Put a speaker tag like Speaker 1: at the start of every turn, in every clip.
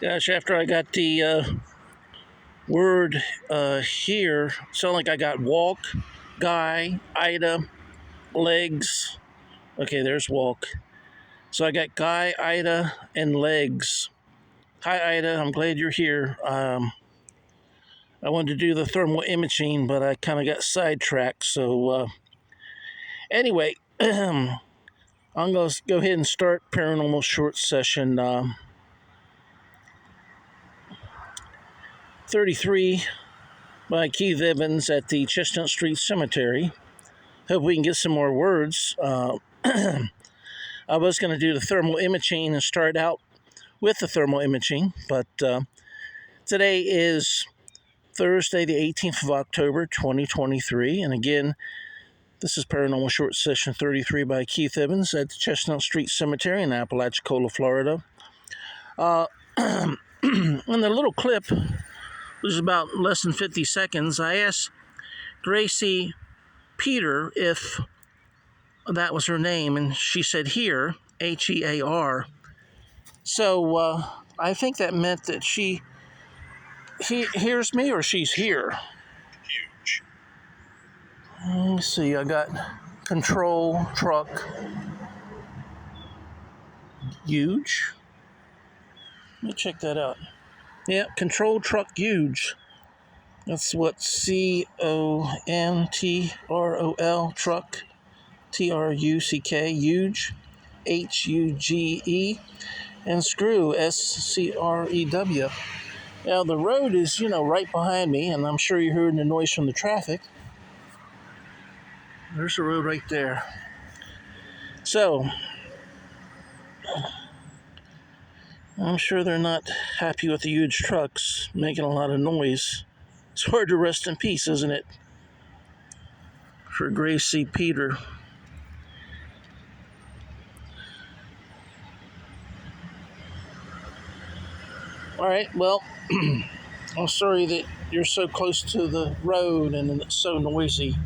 Speaker 1: Gosh, after I got the word here, sound like I got walk, guy, Ida, legs. Okay, there's walk. So I got guy, Ida, and legs. Hi, Ida. I'm glad you're here. I wanted to do the thermal imaging, but I kind of got sidetracked. So anyway, I'm going to go ahead and start Paranormal Short Session 33 by Keith Evans at the Chestnut Street Cemetery. Hope we can get some more words. I was going to do the thermal imaging and start out with the thermal imaging, but today is Thursday, the 18th of October, 2023. And again, this is Paranormal Short Session 33 by Keith Evans at the Chestnut Street Cemetery in Apalachicola, Florida. In the little clip, which is about less than 50 seconds, I asked Gracie Peter if that was her name, and she said here, Hear. So I think that meant that he hears me or she's here.
Speaker 2: Huge.
Speaker 1: Let me see, I got control truck huge. Let me check that out. Yeah, control truck huge. That's what CONTROL truck TRUCK huge HUGE and screw SCREW. Now the road is, right behind me, and I'm sure you're hearing the noise from the traffic. There's the road right there. So I'm sure they're not happy with the huge trucks making a lot of noise. It's hard to rest in peace, isn't it? For Gracie Peter. All right, well, I'm sorry that you're so close to the road and it's so noisy.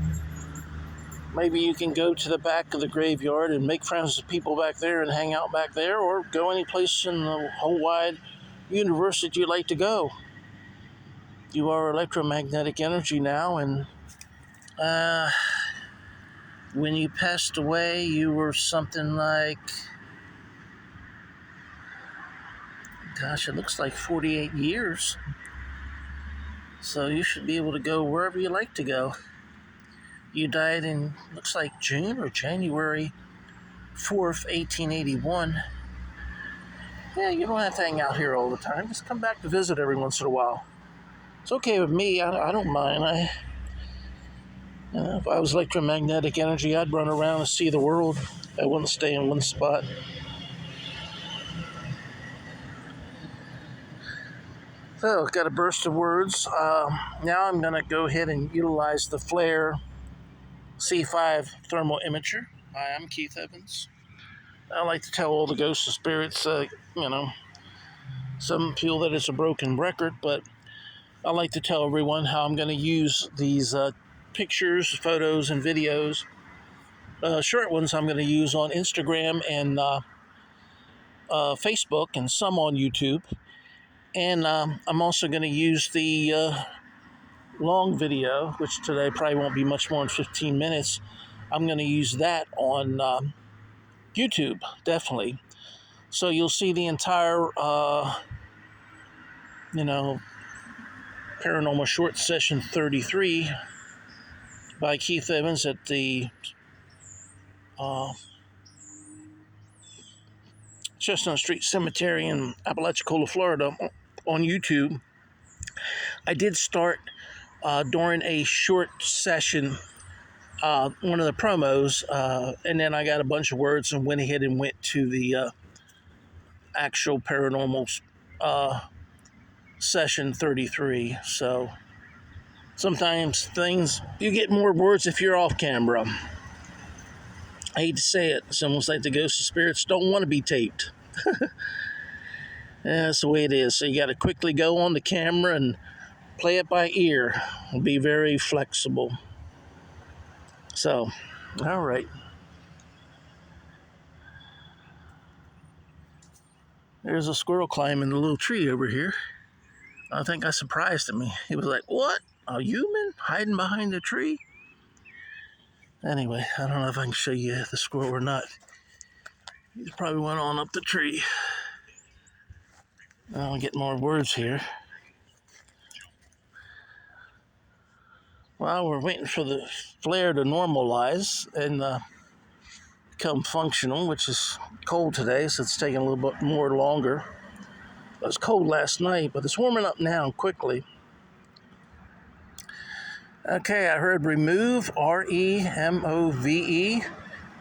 Speaker 1: Maybe you can go to the back of the graveyard and make friends with people back there and hang out back there, or go any place in the whole wide universe that you'd like to go. You are electromagnetic energy now, and when you passed away, you were something like, gosh, it looks like 48 years. So you should be able to go wherever you like to go. You died in, looks like June or January 4th, 1881. Yeah, you don't have to hang out here all the time. Just come back to visit every once in a while. It's okay with me. I don't mind. If I was electromagnetic energy, I'd run around and see the world. I wouldn't stay in one spot. So, got a burst of words. Now I'm going to go ahead and utilize the Flare C5 thermal imager. Hi, I'm Keith Evans. I like to tell all the ghosts and spirits, some feel that it's a broken record, but I like to tell everyone how I'm going to use these pictures, photos, and videos. Short ones I'm going to use on Instagram and Facebook, and some on YouTube. And I'm also going to use the long video, which today probably won't be much more than 15 minutes. I'm going to use that on YouTube, definitely. So you'll see the entire, Paranormal Short Session 33 by Keith Evans at the Chestnut Street Cemetery in Apalachicola, Florida on YouTube. I did start during a short session, one of the promos, and then I got a bunch of words and went ahead and went to the actual Paranormal Session 33. So sometimes you get more words if you're off camera. I hate to say it. It's almost like the ghosts and spirits don't want to be taped. That's the way it is. So you got to quickly go on the camera and play it by ear. Be very flexible. So, all right. There's a squirrel climbing the little tree over here. I think I surprised him. He was like, "What? A human hiding behind a tree?" Anyway, I don't know if I can show you the squirrel or not. He probably went on up the tree. I'll get more words here. Well, we're waiting for the flare to normalize and become functional, which is cold today, so it's taking a little bit more longer. It was cold last night, but it's warming up now quickly. Okay, I heard remove, REMOVE,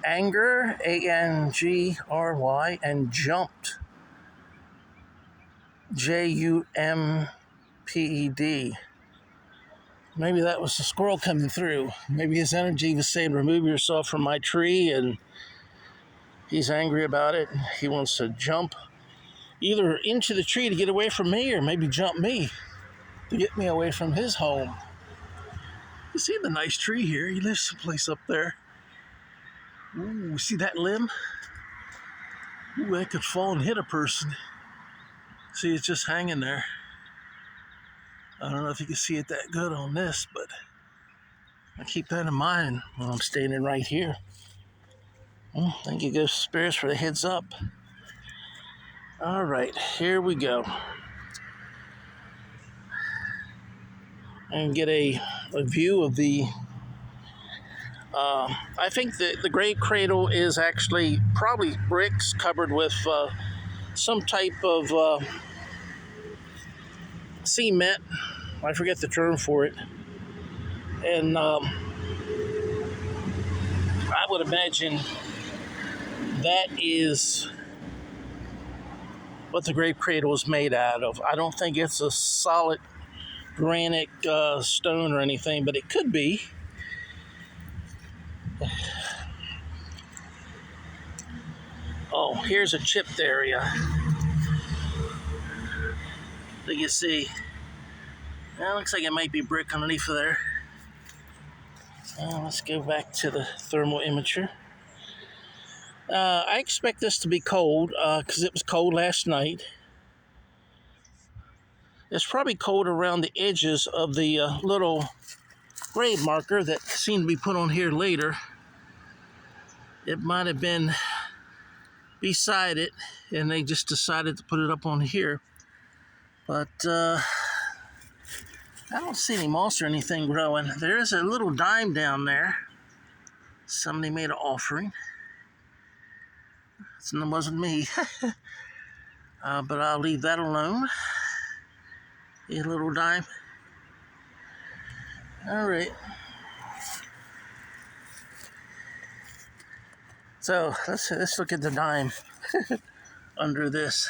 Speaker 1: anger, ANGRY, and jumped, JUMPED. Maybe that was the squirrel coming through. Maybe his energy was saying, remove yourself from my tree, and he's angry about it. He wants to jump either into the tree to get away from me, or maybe jump me to get me away from his home. You see the nice tree here? He lives someplace up there. Ooh, see that limb? Ooh, that could fall and hit a person. See, it's just hanging there. I don't know if you can see it that good on this, but I keep that in mind when I'm standing right here. Well, thank you, Ghost Spirits, for the heads up. All right, here we go. And get a view of the... I think the grave cradle is actually probably bricks covered with some type of cement. I forget the term for it. And I would imagine that is what the grave cradle is made out of. I don't think it's a solid granite stone or anything, but it could be. Oh, here's a chipped area that you see. Well, looks like it might be brick underneath of there. Let's go back to the thermal imager. I expect this to be cold because it was cold last night. It's probably cold around the edges of the little grave marker that seemed to be put on here later. It might have been beside it, and they just decided to put it up on here. But I don't see any moss or anything growing. There is a little dime down there. Somebody made an offering. It wasn't me. But I'll leave that alone. A little dime. All right. So let's look at the dime under this.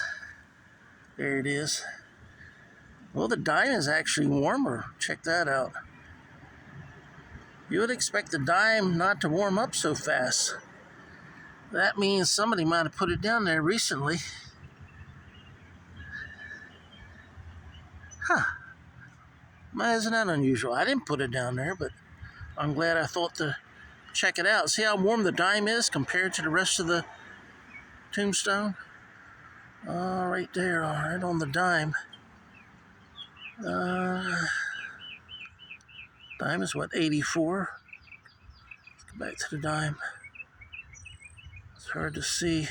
Speaker 1: There it is. Well, the dime is actually warmer. Check that out. You would expect the dime not to warm up so fast. That means somebody might have put it down there recently. Huh. Why isn't that unusual? I didn't put it down there, but I'm glad I thought to check it out. See how warm the dime is compared to the rest of the tombstone? Right there, right on the dime. Dime is what, 84? Let's go back to the dime. It's hard to see.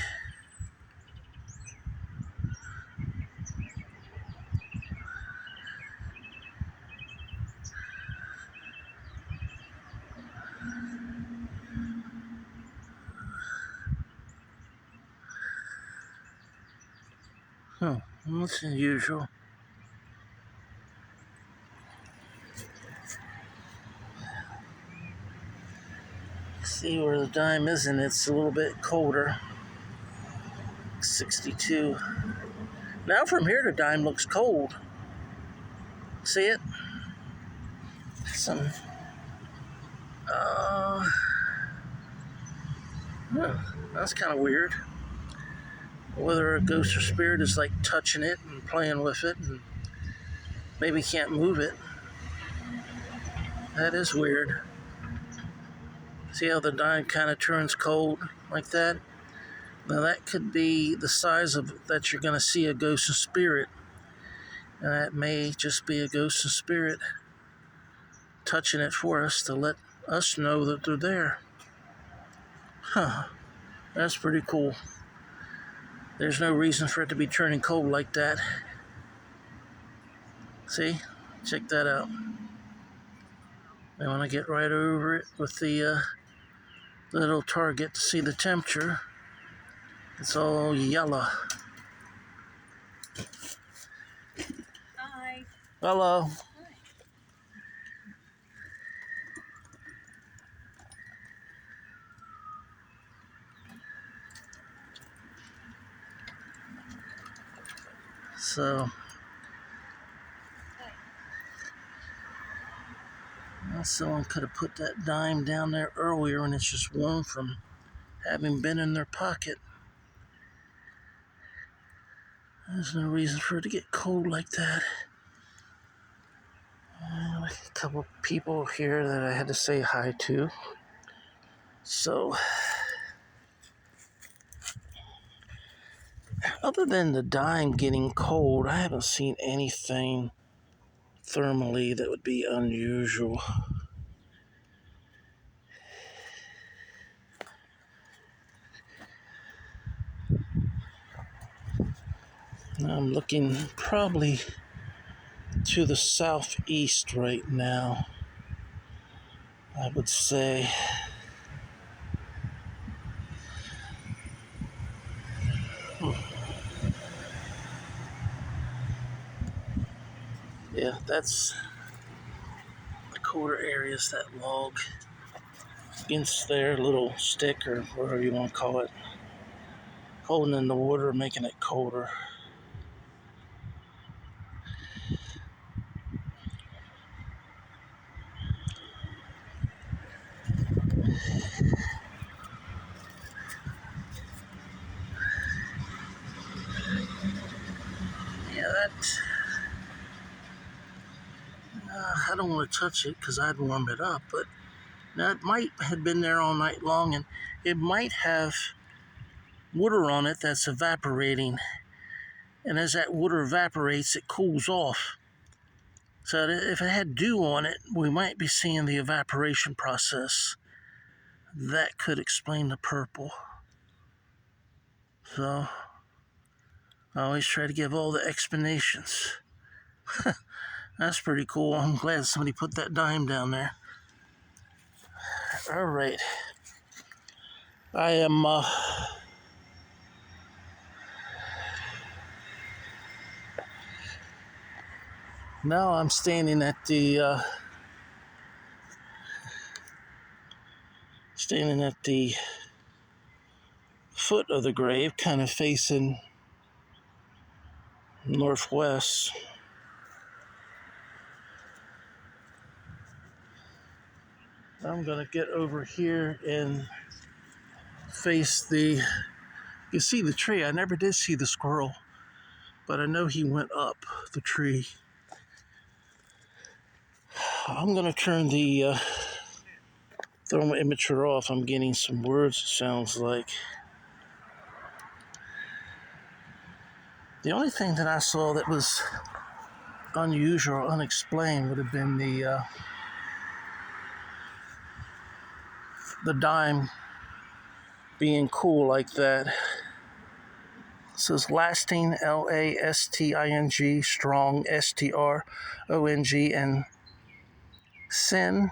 Speaker 1: That's unusual. See where the dime is, and it's a little bit colder. 62. Now from here, the dime looks cold. See it? That's kind of weird. Whether a ghost or spirit is like touching it and playing with it and maybe can't move it. That is weird. See how the dime kind of turns cold like that? Now that could be the size of that you're going to see a ghost and spirit, and that may just be a ghost and spirit touching it for us to let us know that they're there. Huh, that's pretty cool. There's no reason for it to be turning cold like that. See? Check that out. And when I get right over it with the little target to see the temperature, it's all yellow.
Speaker 2: Hi.
Speaker 1: Hello.
Speaker 2: Hi.
Speaker 1: So, well, someone could have put that dime down there earlier and it's just warm from having been in their pocket. There's no reason for it to get cold like that. A couple people here that I had to say hi to. So, other than the dime getting cold, I haven't seen anything thermally that would be unusual. I'm looking probably to the southeast right now, I would say. Yeah, that's the colder areas, that log against their little stick or whatever you want to call it, holding in the water, making it colder. Yeah, that. I don't want to touch it because I'd warm it up, but now it might have been there all night long and it might have water on it that's evaporating. And as that water evaporates, it cools off. So if it had dew on it, we might be seeing the evaporation process. That could explain the purple. So I always try to give all the explanations. That's pretty cool. I'm glad somebody put that dime down there. All right. I am now I'm standing at the foot of the grave, kind of facing northwest. I'm gonna get over here and face the. You see the tree. I never did see the squirrel, but I know he went up the tree. I'm gonna turn the thermal imager off. I'm getting some words, it sounds like. The only thing that I saw that was unusual or unexplained would have been the dime being cool like that. It says lasting, Lasting, strong, Strong, and sin,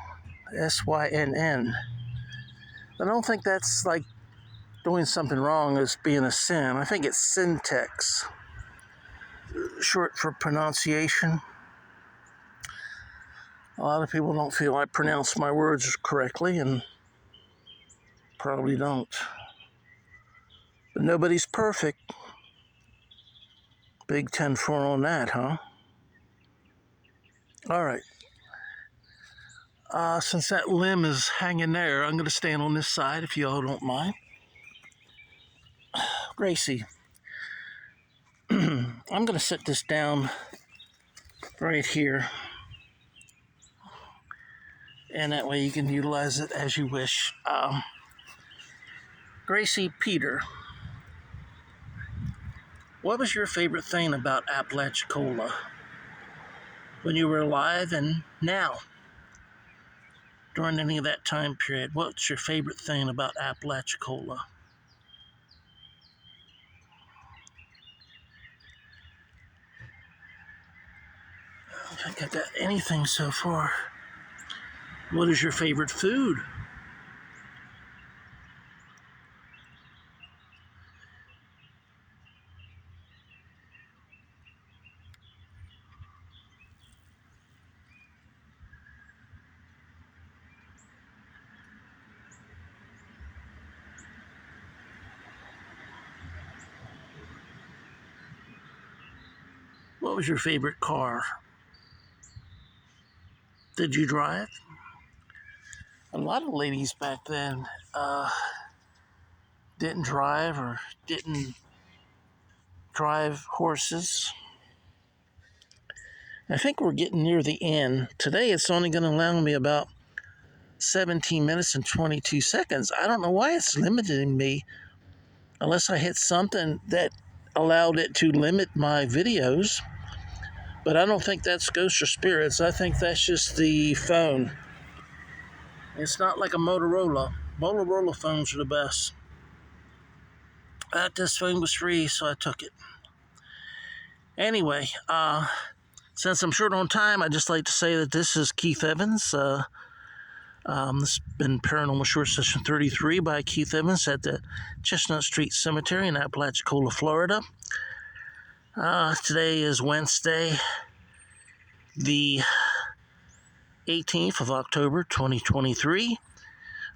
Speaker 1: Syn. I don't think that's like doing something wrong as being a sin. I think it's syntax, short for pronunciation. A lot of people don't feel I pronounce my words correctly, and probably don't. But nobody's perfect. Big 10-4 on that, huh? All right. Since that limb is hanging there, I'm going to stand on this side if y'all don't mind. Gracie, I'm going to set this down right here. And that way you can utilize it as you wish. Gracie Peter, What was your favorite thing about Apalachicola when you were alive and now? During any of that time period, what's your favorite thing about Apalachicola? I don't think I got anything so far. What is your favorite food? What was your favorite car? Did you drive? A lot of ladies back then didn't drive or didn't drive horses. I think we're getting near the end. Today it's only going to allow me about 17 minutes and 22 seconds. I don't know why it's limiting me unless I hit something that allowed it to limit my videos. But I don't think that's ghosts or spirits. I think that's just the phone. It's not like a Motorola. Motorola phones are the best. This phone was free, so I took it. Anyway, since I'm short on time, I'd just like to say that this is Keith Evans. This has been Paranormal Short Session 33 by Keith Evans at the Chestnut Street Cemetery in Apalachicola, Florida. Today is Wednesday, the 18th of October, 2023.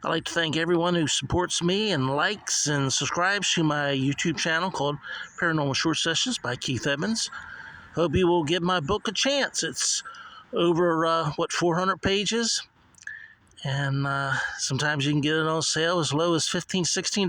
Speaker 1: I'd like to thank everyone who supports me and likes and subscribes to my YouTube channel called Paranormal Short Sessions by Keith Evans. Hope you will give my book a chance. It's over, 400 pages? And sometimes you can get it on sale as low as $15, $16.